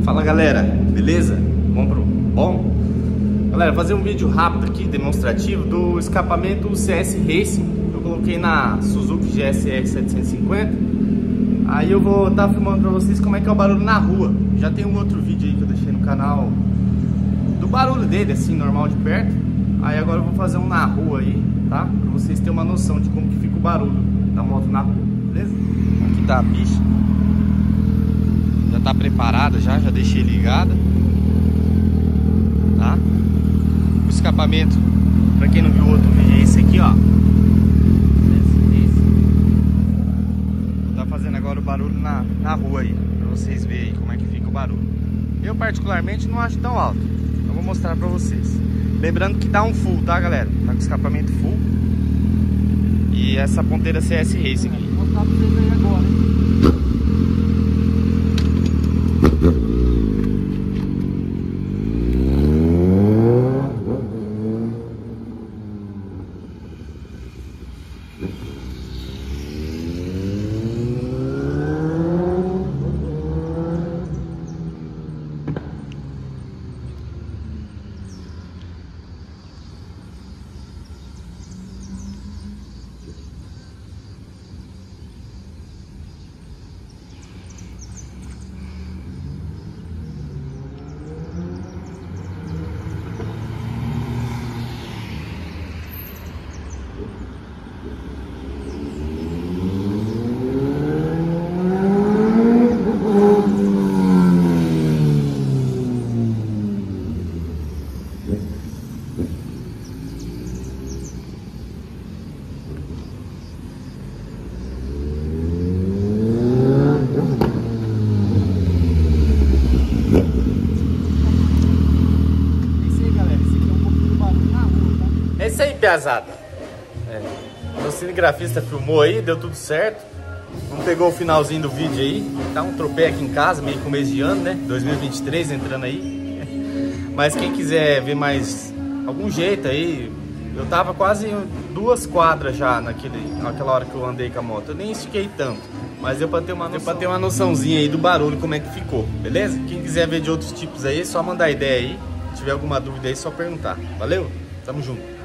Fala galera, beleza? Bom? Galera, fazer um vídeo rápido aqui, demonstrativo do escapamento CS Racing. Eu coloquei na Suzuki GSR 750. Aí eu vou estar filmando pra vocês como é que é o barulho na rua. Já tem um outro vídeo aí que eu deixei no canal do barulho dele, assim, normal de perto. Aí agora eu vou fazer um na rua aí, tá? Pra vocês terem uma noção de como que fica o barulho da moto na rua, beleza? Aqui tá a bicha. Já tá preparada, já deixei ligada, tá? O escapamento, pra quem não viu o outro vídeo, é esse aqui, ó. Esse. Vou tá fazendo agora o barulho na rua aí, pra vocês verem aí como é que fica o barulho. Eu particularmente não acho tão alto, então vou mostrar pra vocês. Lembrando que dá um full, tá galera? Tá com escapamento full. E essa ponteira CS Racing aqui. Vou mostrar pra vocês aí agora, hein? É isso aí, piazada. O cinegrafista filmou aí, deu tudo certo. Não pegou o finalzinho do vídeo aí. Tá um tropé aqui em casa, meio começo de ano, né? 2023 entrando aí. Mas quem quiser ver mais algum jeito aí, eu tava quase 2 quadras já naquela hora que eu andei com a moto. Eu nem estiquei tanto, mas deu pra ter uma noçãozinha aí do barulho, como é que ficou, beleza? Quem quiser ver de outros tipos aí, é só mandar ideia aí. Se tiver alguma dúvida aí, é só perguntar. Valeu? Tamo junto.